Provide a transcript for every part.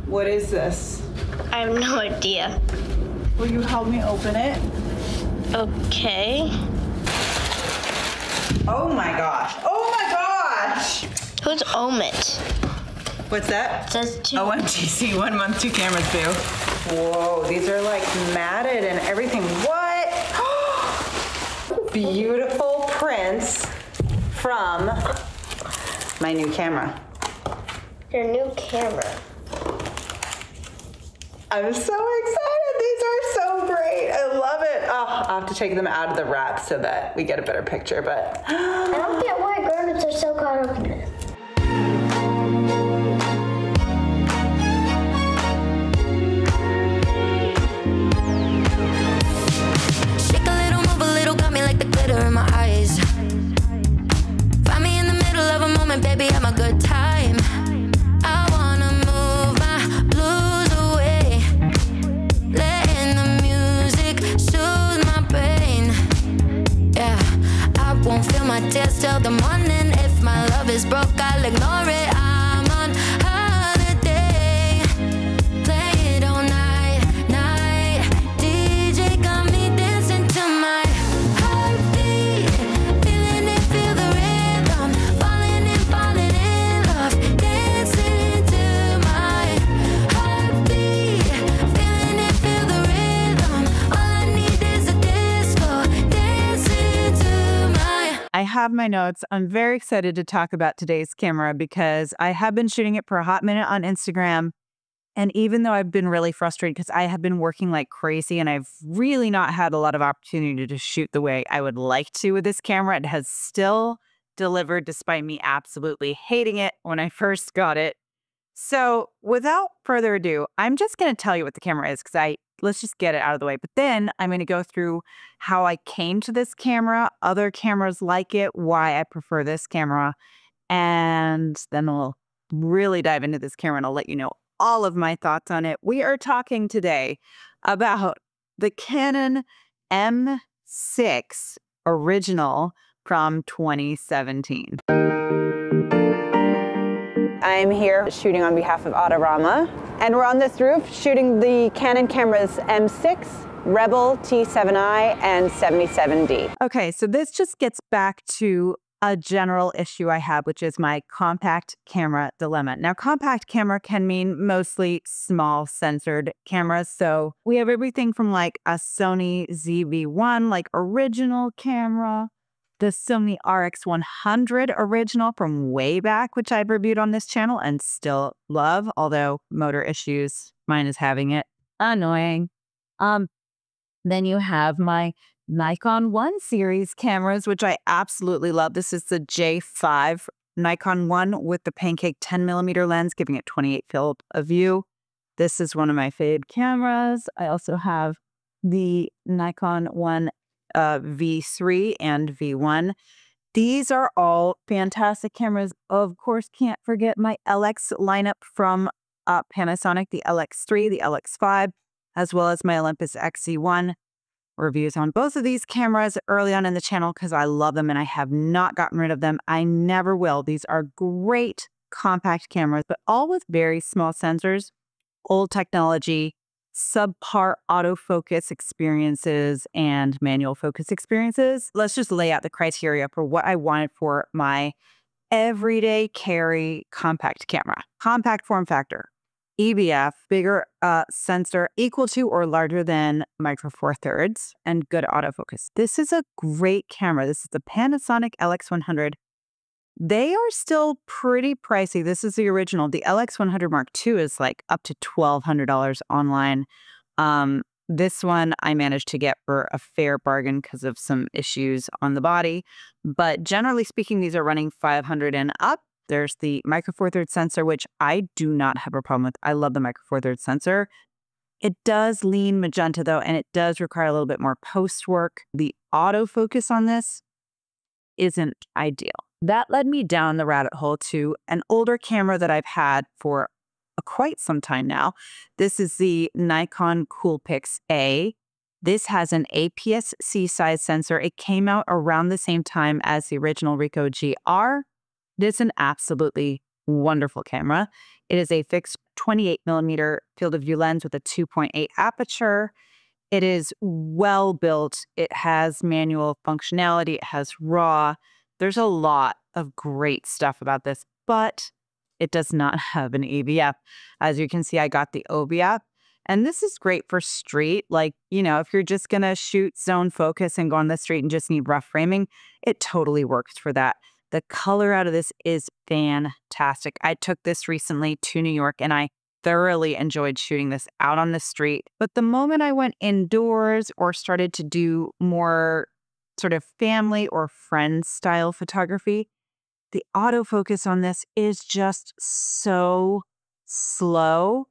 What is this? I have no idea. Will you help me open it? Okay. Oh my gosh. Oh my gosh! Who's Omit? What's that? It says two. OMTC, 1 month, 2 cameras, boo. Whoa, these are like matted and everything. What? Beautiful prints from my new camera. Your new camera. I'm so excited. These are so great. I love it. Oh, I'll have to take them out of the wrap so that we get a better picture, but. I don't get why garnets are so caught up in it. Shake a little, move a little, got me like the glitter in my eyes. Find me in the middle of a moment, baby, have a good time. I wanna move my blues away, letting the music soothe my brain. Yeah, I won't feel my tears till the morning. If my love is broke, I'll ignore it. I'm on holiday, play it all night, night. DJ got me dancing to my heartbeat, feeling it, feel the rhythm, falling in love, dancing to my heartbeat, feeling it, feel the rhythm. All I need is a disco, dancing to my. I have my notes. I'm very excited to talk about today's camera because I have been shooting it for a hot minute on Instagram. And even though I've been really frustrated because I have been working like crazy and I've really not had a lot of opportunity to shoot the way I would like to with this camera, it has still delivered despite me absolutely hating it when I first got it. So without further ado, I'm just going to tell you what the camera is because let's just get it out of the way. But then I'm going to go through how I came to this camera, other cameras like it, why I prefer this camera, and then I'll really dive into this camera and I'll let you know all of my thoughts on it. We are talking today about the Canon M6 original from 2017. I'm here shooting on behalf of Autorama, and we're on this roof shooting the Canon cameras M6, Rebel, T7i, and 77D. Okay, so this just gets back to a general issue I have, which is my compact camera dilemma. Now, compact camera can mean mostly small censored cameras. So we have everything from like a Sony ZV-1, like original camera, the Sony RX100 original from way back, which I've reviewed on this channel and still love, although motor issues, mine is having it. Annoying. Then you have my Nikon 1 series cameras, which I absolutely love. This is the J5 Nikon 1 with the Pancake 10mm lens, giving it 28 field of view. This is one of my fave cameras. I also have the Nikon 1 V3 and V1. These are all fantastic cameras. Of course, can't forget my LX lineup from Panasonic, the LX3, the LX5, as well as my Olympus XC1. Reviews on both of these cameras early on in the channel because I love them and I have not gotten rid of them. I never will. These are great compact cameras, but all with very small sensors, old technology, subpar autofocus experiences, and manual focus experiences. Let's just lay out the criteria for what I wanted for my everyday carry compact camera. Compact form factor. EVF, bigger sensor, equal to or larger than micro four thirds, and good autofocus. This is a great camera. This is the Panasonic LX100. They are still pretty pricey. This is the original. The LX100 Mark II is like up to $1,200 online. This one I managed to get for a fair bargain because of some issues on the body. But generally speaking, these are running $500 and up. There's the micro four thirds sensor, which I do not have a problem with. I love the micro four thirds sensor. It does lean magenta though, and it does require a little bit more post work. The autofocus on this isn't ideal. That led me down the rabbit hole to an older camera that I've had for quite some time now. This is the Nikon Coolpix A. This has an APS-C size sensor. It came out around the same time as the original Ricoh GR. It's an absolutely wonderful camera. It is a fixed 28mm field of view lens with a 2.8 aperture. It is well built. It has manual functionality. It has RAW. There's a lot of great stuff about this, but it does not have an AVF. As you can see, I got the OVF. And this is great for street. Like, if you're just going to shoot zone focus and go on the street and just need rough framing, it totally works for that. The color out of this is fantastic. I took this recently to New York and I thoroughly enjoyed shooting this out on the street. But the moment I went indoors or started to do more sort of family or friend style photography, the autofocus on this is just so slow.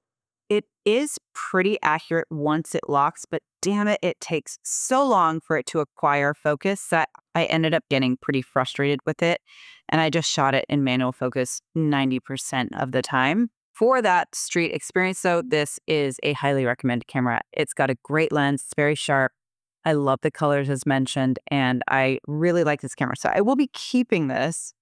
It is pretty accurate once it locks, but damn it, it takes so long for it to acquire focus that I ended up getting pretty frustrated with it. And I just shot it in manual focus 90% of the time. For that street experience, though, this is a highly recommended camera. It's got a great lens. It's very sharp. I love the colors as mentioned, and I really like this camera. So I will be keeping this,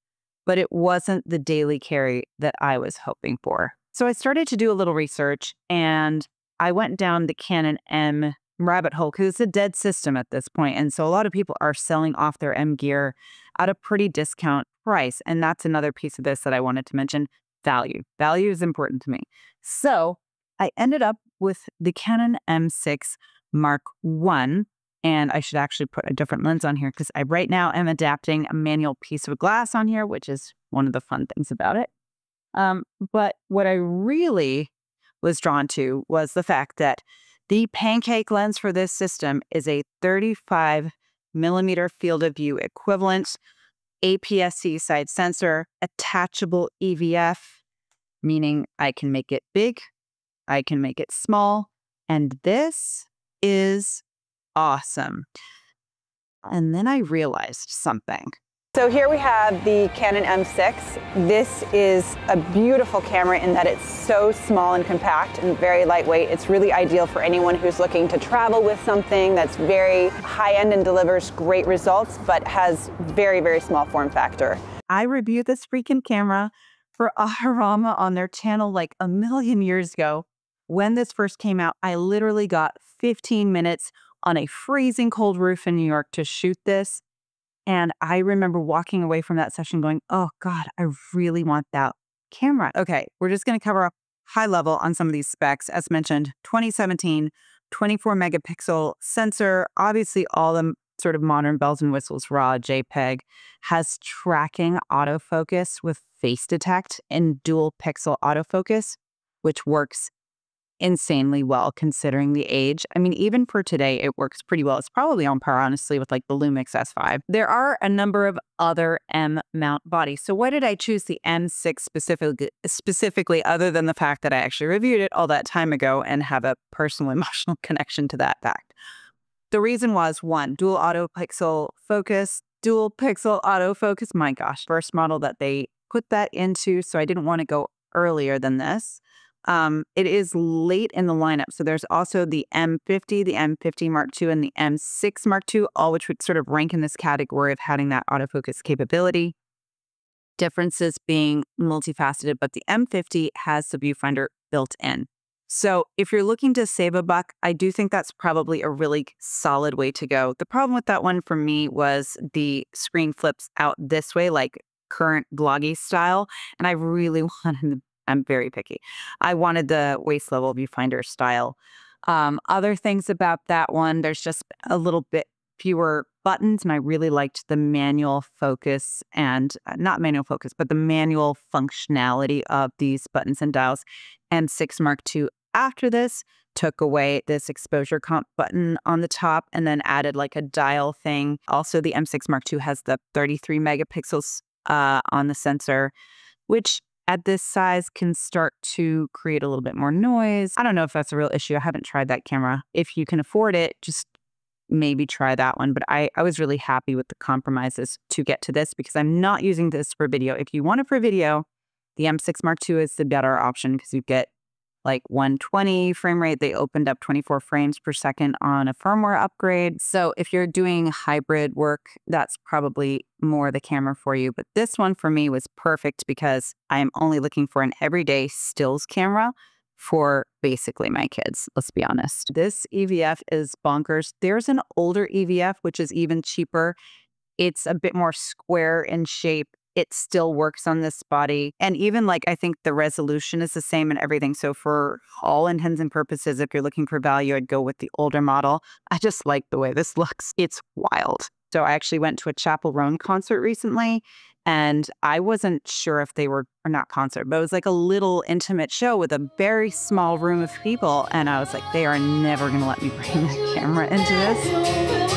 but it wasn't the daily carry that I was hoping for. So I started to do a little research and I went down the Canon M rabbit hole because it's a dead system at this point. And so a lot of people are selling off their M gear at a pretty discount price. And that's another piece of this that I wanted to mention. Value. Value is important to me. So I ended up with the Canon M6 Mark I. And I should actually put a different lens on here because I right now am adapting a manual piece of glass on here, which is one of the fun things about it. But what I really was drawn to was the fact that the pancake lens for this system is a 35mm field of view equivalent, APS-C side sensor, attachable EVF, meaning I can make it big, I can make it small, and this is awesome. And then I realized something. So here we have the Canon M6. This is a beautiful camera in that it's so small and compact and very lightweight. It's really ideal for anyone who's looking to travel with something that's very high-end and delivers great results, but has very, very small form factor. I reviewed this freaking camera for Adorama on their channel like a million years ago. When this first came out, I literally got 15 minutes on a freezing cold roof in New York to shoot this. And I remember walking away from that session going, oh God, I really want that camera. Okay, we're just going to cover up high level on some of these specs. As mentioned, 2017, 24 megapixel sensor, obviously all the sort of modern bells and whistles, RAW, JPEG, has tracking autofocus with face detect and dual pixel autofocus, which works insanely well considering the age. I mean, even for today, it works pretty well. It's probably on par, honestly, with like the Lumix S5. There are a number of other M mount bodies. So why did I choose the M6 specifically, other than the fact that I actually reviewed it all that time ago and have a personal emotional connection to that fact? The reason was, one, dual pixel autofocus. My gosh, first model that they put that into, so I didn't want to go earlier than this. It is late in the lineup. So there's also the M50, the M50 Mark II, and the M6 Mark II, all which would sort of rank in this category of having that autofocus capability. Differences being multifaceted, but the M50 has the viewfinder built in. So if you're looking to save a buck, I do think that's probably a really solid way to go. The problem with that one for me was the screen flips out this way, like current vloggy style, and I really wanted I'm very picky. I wanted the waist level viewfinder style. Other things about that one, there's just a little bit fewer buttons, and I really liked the manual focus and not manual focus, but the manual functionality of these buttons and dials. M6 Mark II after this took away this exposure comp button on the top and then added like a dial thing. Also, the M6 Mark II has the 33 megapixels on the sensor, which at this size can start to create a little bit more noise. I don't know if that's a real issue. I haven't tried that camera. If you can afford it, just maybe try that one. But I was really happy with the compromises to get to this because I'm not using this for video. If you want it for video, the M6 Mark II is the better option because you get like 120 frame rate. They opened up 24 frames per second on a firmware upgrade. So if you're doing hybrid work, that's probably more the camera for you. But this one for me was perfect because I am only looking for an everyday stills camera for basically my kids, let's be honest. This EVF is bonkers. There's an older EVF, which is even cheaper. It's a bit more square in shape. It still works on this body. And even like, I think the resolution is the same and everything. So for all intents and purposes, if you're looking for value, I'd go with the older model. I just like the way this looks. It's wild. So I actually went to a Chapel Roan concert recently, and I wasn't sure if they were, or not concert, but it was like a little intimate show with a very small room of people. And I was like, they are never going to let me bring that camera into this.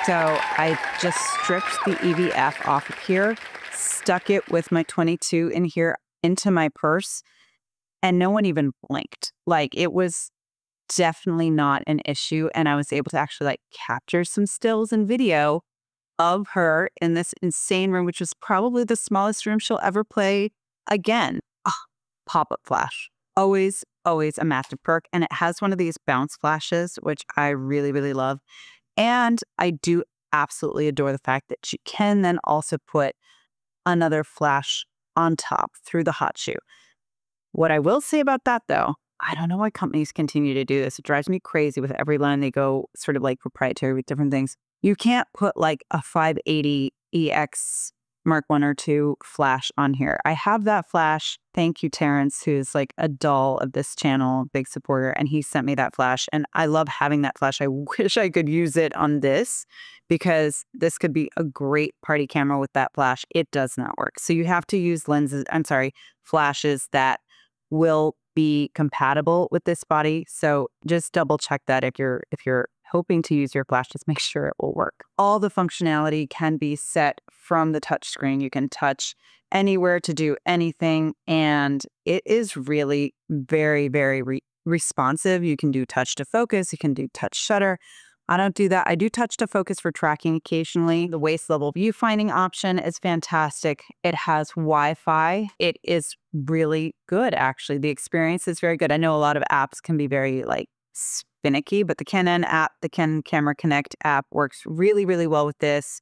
So I just stripped the EVF off of here, stuck it with my 22 in here into my purse, and no one even blinked. Like, it was definitely not an issue. And I was able to actually like capture some stills and video of her in this insane room, which was probably the smallest room she'll ever play again. Oh, pop-up flash. Always, always a massive perk. And it has one of these bounce flashes, which I really, really love. And I do absolutely adore the fact that you can then also put another flash on top through the hot shoe. What I will say about that, though, I don't know why companies continue to do this. It drives me crazy with every line they go sort of like proprietary with different things. You can't put like a 580 EX Mark 1 or 2 flash on here. I have that flash. Thank you, Terrence, who's like a doll of this channel, big supporter, and he sent me that flash. And I love having that flash. I wish I could use it on this because this could be a great party camera with that flash. It does not work. So you have to use flashes that will be compatible with this body. So just double check that if you're hoping to use your flash, just make sure it will work. All the functionality can be set from the touch screen. You can touch anywhere to do anything, and it is really very, very responsive. You can do touch to focus, you can do touch shutter. I don't do that. I do touch to focus for tracking occasionally. The waist level viewfinding option is fantastic. It has Wi-Fi. It is really good, actually. The experience is very good. I know a lot of apps can be very like finicky, but the Canon app, the Canon Camera Connect app, works really, really well with this.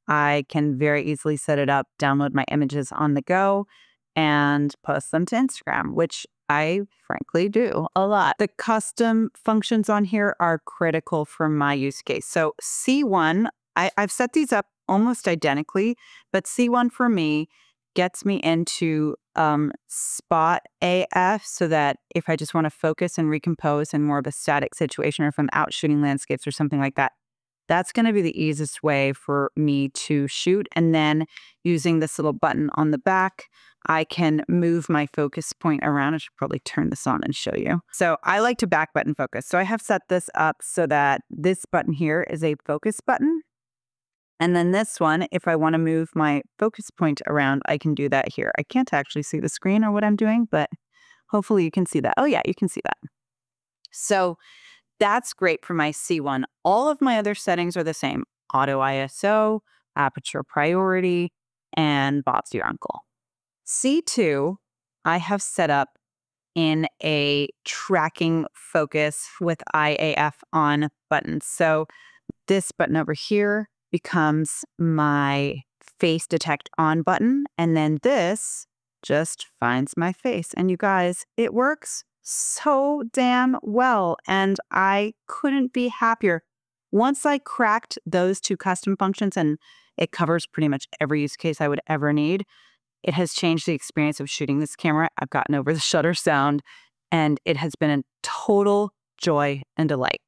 I can very easily set it up, download my images on the go, and post them to Instagram, which I frankly do a lot. The custom functions on here are critical for my use case. So C1, I've set these up almost identically, but C1 for me gets me into spot AF, so that if I just want to focus and recompose in more of a static situation, or if I'm out shooting landscapes or something like that, that's going to be the easiest way for me to shoot. And then using this little button on the back, I can move my focus point around. I should probably turn this on and show you. So I like to back button focus. So I have set this up so that this button here is a focus button. And then this one, if I want to move my focus point around, I can do that here. I can't actually see the screen or what I'm doing, but hopefully you can see that. Oh yeah, you can see that. So that's great for my C1. All of my other settings are the same. Auto ISO, aperture priority, and Bob's your uncle. C2, I have set up in a tracking focus with IAF on button. So this button over here becomes my face detect on button. And then this just finds my face. And you guys, it works so damn well. And I couldn't be happier. Once I cracked those two custom functions, and it covers pretty much every use case I would ever need, it has changed the experience of shooting this camera. I've gotten over the shutter sound, and it has been a total joy and delight.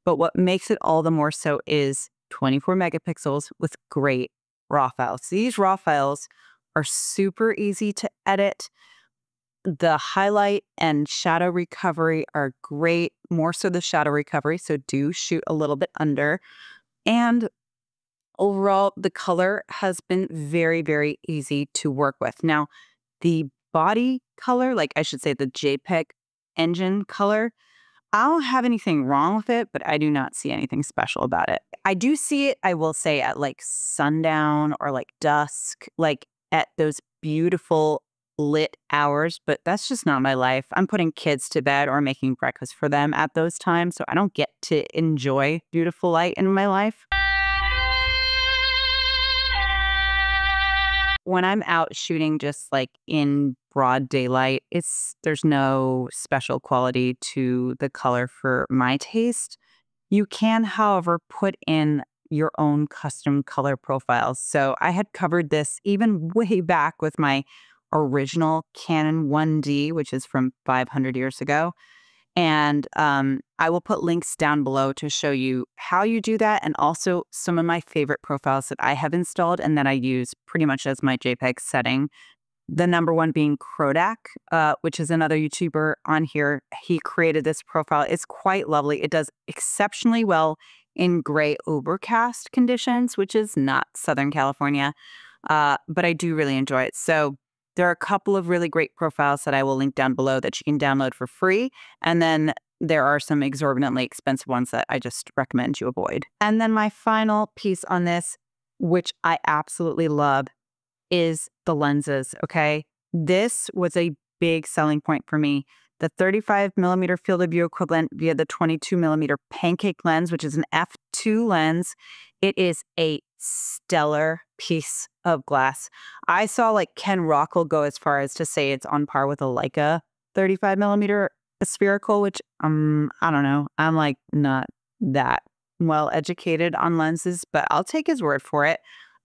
But what makes it all the more so is 24 megapixels with great raw files. These raw files are super easy to edit. The highlight and shadow recovery are great, more so the shadow recovery, so do shoot a little bit under. And overall, the color has been very, very easy to work with. Now, the body color, like I should say the JPEG engine color, I don't have anything wrong with it, but I do not see anything special about it. I do see it, I will say, at like sundown or like dusk, like at those beautiful lit hours, but that's just not my life. I'm putting kids to bed or making breakfast for them at those times, so I don't get to enjoy beautiful light in my life. When I'm out shooting just like in broad daylight, there's no special quality to the color for my taste. You can, however, put in your own custom color profiles. So I had covered this even way back with my original Canon 1D, which is from 500 years ago. And I will put links down below to show you how you do that, and also some of my favorite profiles that I have installed and that I use pretty much as my JPEG setting. The number one being Krodak, which is another YouTuber on here. He created this profile. It's quite lovely. It does exceptionally well in gray overcast conditions, which is not Southern California, but I do really enjoy it. So there are a couple of really great profiles that I will link down below that you can download for free. And then there are some exorbitantly expensive ones that I just recommend you avoid. And then my final piece on this, which I absolutely love, is the lenses, okay? This was a big selling point for me. The 35mm field of view equivalent via the 22mm pancake lens, which is an f2 lens. It is a stellar piece of glass. I saw like Ken Rockwell go as far as to say it's on par with a Leica 35mm spherical, which I don't know. I'm like not that well educated on lenses, but I'll take his word for it.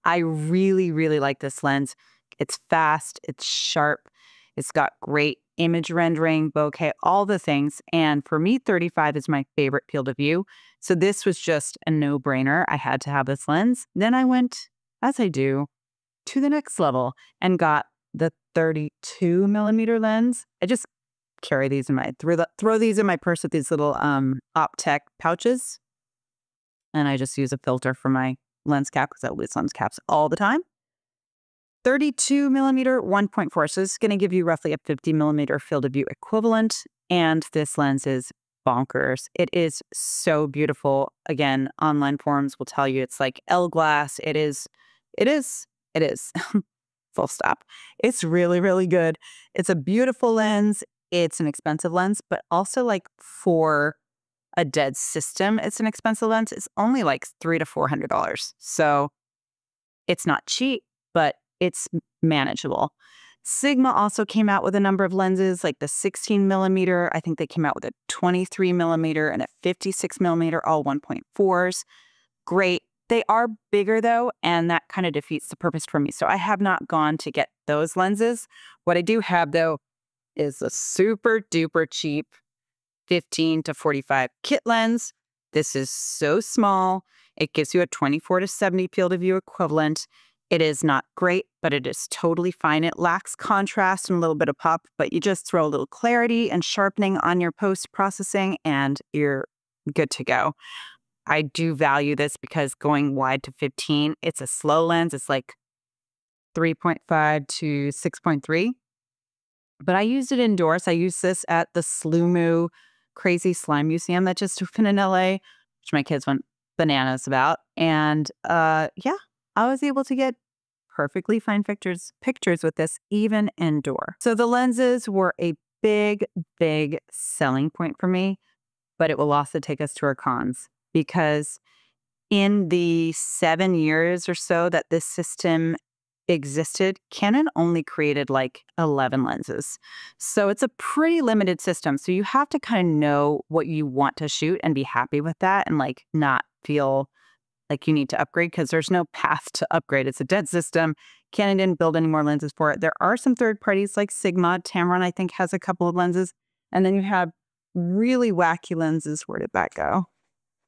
I really, really like this lens. It's fast, it's sharp, it's got great image rendering, bokeh, all the things. And for me, 35 is my favorite field of view. So this was just a no-brainer. I had to have this lens. Then I went, as I do, to the next level and got the 32mm lens. I just carry these in my, throw these in my purse with these little Optech pouches. And I just use a filter for my lens cap because I use lens caps all the time. 32mm 1.4. So this is going to give you roughly a 50mm field of view equivalent. And this lens is bonkers. It is so beautiful. Again, online forums will tell you it's like L glass. It is. Full stop. It's really, really good. It's a beautiful lens. It's an expensive lens, but also like for a dead system, it's an expensive lens. It's only like $300 to $400. So it's not cheap, but it's manageable. Sigma also came out with a number of lenses, like the 16mm. I think they came out with a 23mm and a 56mm, all 1.4s. Great. They are bigger though, and that kind of defeats the purpose for me. So I have not gone to get those lenses. What I do have though is a super duper cheap 15 to 45 kit lens. This is so small. It gives you a 24 to 70 field of view equivalent. It is not great, but it is totally fine. It lacks contrast and a little bit of pop, but you just throw a little clarity and sharpening on your post-processing and you're good to go. I do value this because going wide to 15, it's a slow lens. It's like 3.5 to 6.3. But I used it indoors. I used this at the Slumu Crazy Slime Museum that just opened in LA, which my kids went bananas about. And yeah, I was able to get perfectly fine pictures with this even indoor. So the lenses were a big, big selling point for me, but it will also take us to our cons because in the 7 years or so that this system existed, Canon only created like 11 lenses. So it's a pretty limited system. So you have to kind of know what you want to shoot and be happy with that and like not feel like you need to upgrade because there's no path to upgrade. It's a dead system. Canon didn't build any more lenses for it. There are some third parties like Sigma. Tamron, I think, has a couple of lenses. And then you have really wacky lenses. Where did that go?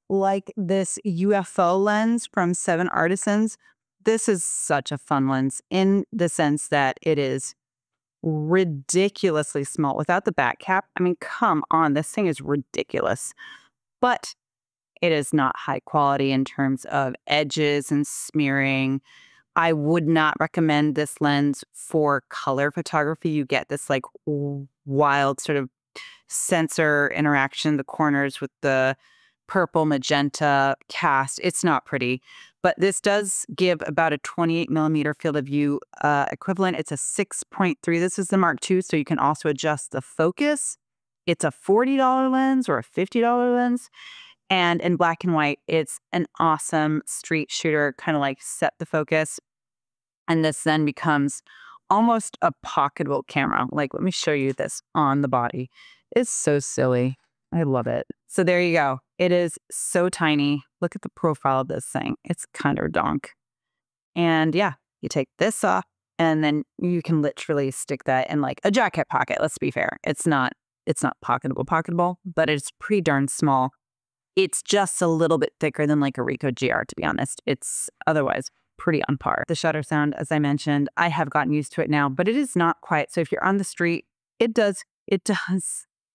Like this UFO lens from 7 Artisans. This is such a fun lens in the sense that it is ridiculously small without the back cap. I mean, come on, this thing is ridiculous. But it is not high quality in terms of edges and smearing. I would not recommend this lens for color photography. You get this like wild sort of sensor interaction, the corners with the purple magenta cast. It's not pretty, but this does give about a 28mm field of view equivalent. It's a 6.3. This is the Mark II, so you can also adjust the focus. It's a $40 lens or a $50 lens. And in black and white, it's an awesome street shooter, kind of like set the focus. And this then becomes almost a pocketable camera. Like, let me show you this on the body. It's so silly. I love it. So there you go. It is so tiny. Look at the profile of this thing. It's kind of donk. And yeah, you take this off and then you can literally stick that in like a jacket pocket. Let's be fair. It's not pocketable, but it's pretty darn small. It's just a little bit thicker than like a Ricoh GR, to be honest. It's otherwise pretty on par. The shutter sound, as I mentioned, I have gotten used to it now, but it is not quiet. So if you're on the street, it does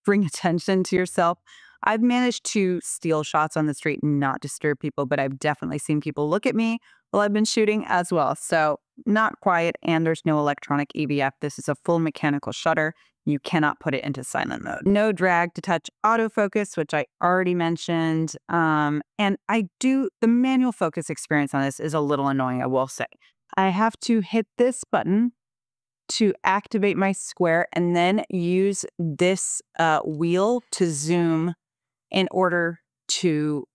bring attention to yourself. I've managed to steal shots on the street and not disturb people, but I've definitely seen people look at me while I've been shooting as well. So not quiet, and there's no electronic EVF. This is a full mechanical shutter. You cannot put it into silent mode. No drag to touch autofocus, which I already mentioned. And the manual focus experience on this is a little annoying, I will say. I have to hit this button to activate my square and then use this wheel to zoom in order to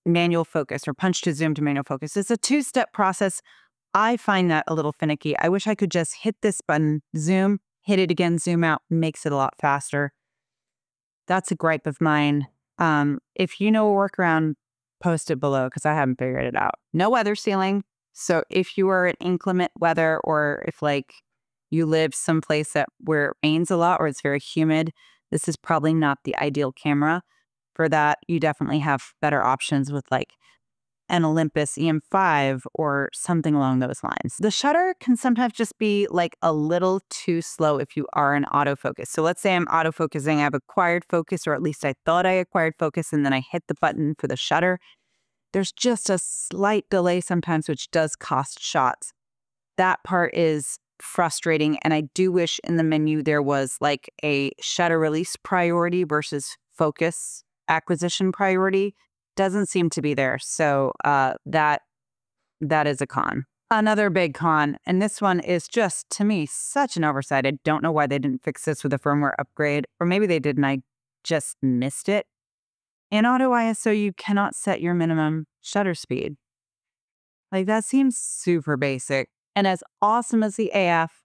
manual focus, or punch to zoom to manual focus. It's a two-step process. I find that a little finicky. I wish I could just hit this button, zoom, hit it again, zoom out, makes it a lot faster. That's a gripe of mine. If you know a workaround, post it below because I haven't figured it out. No weather sealing. So if you are in inclement weather, or if like you live someplace where it rains a lot or it's very humid, this is probably not the ideal camera for that. You definitely have better options with like an Olympus EM5 or something along those lines. The shutter can sometimes just be like a little too slow if you are in autofocus. So let's say I'm autofocusing, I have acquired focus, or at least I thought I acquired focus, and then I hit the button for the shutter. There's just a slight delay sometimes, which does cost shots. That part is frustrating, and I do wish in the menu there was like a shutter release priority versus focus acquisition priority. Doesn't seem to be there. So that is a con. Another big con, and this one is just, to me, such an oversight. I don't know why they didn't fix this with a firmware upgrade, or maybe they did and I just missed it. In auto ISO, you cannot set your minimum shutter speed. Like, that seems super basic. And as awesome as the AF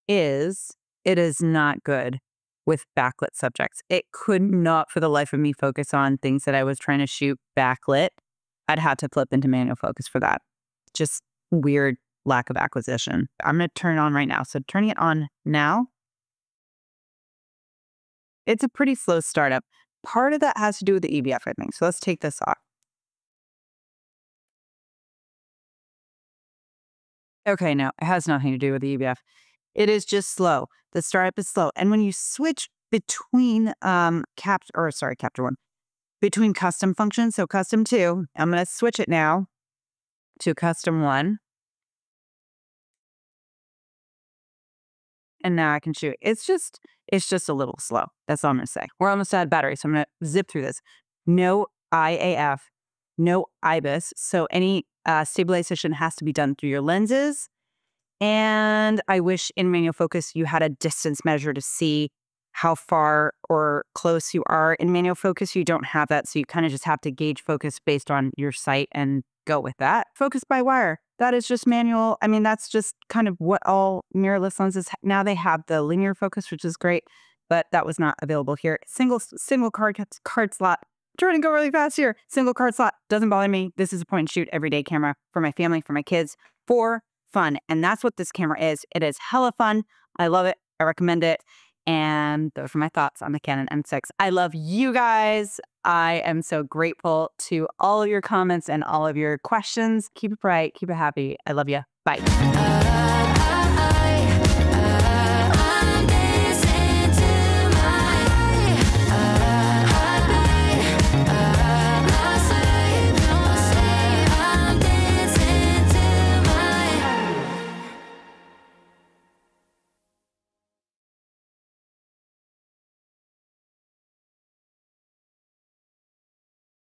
is, it is not good with backlit subjects. It could not for the life of me focus on things that I was trying to shoot backlit. I'd have to flip into manual focus for that. Just weird lack of acquisition. I'm going to turn it on right now. So turning it on now, it's a pretty slow startup. Part of that has to do with the EVF, I think. So let's take this off. Okay, no, it has nothing to do with the EVF. It is just slow. The startup is slow. And when you switch between between custom functions, so custom 2, I'm going to switch it now to custom 1. And now I can shoot. It's just a little slow. That's all I'm going to say. We're almost out of battery, so I'm going to zip through this. No IAF, no IBIS. So any stabilization has to be done through your lenses. And I wish in manual focus you had a distance measure to see how far or close you are. In manual focus, you don't have that. So you kind of just have to gauge focus based on your sight and go with that. Focus by wire. That is just manual. I mean, that's just kind of what all mirrorless lenses now. They have the linear focus, which is great, but that was not available here. Single card slot. Trying to go really fast here. Single card slot doesn't bother me. This is a point and shoot everyday camera for my family, for my kids, for fun. And that's what this camera is. It is hella fun. I love it. I recommend it. And those are my thoughts on the Canon M6. I love you guys. I am so grateful to all of your comments and all of your questions. Keep it bright, keep it happy. I love you. Bye.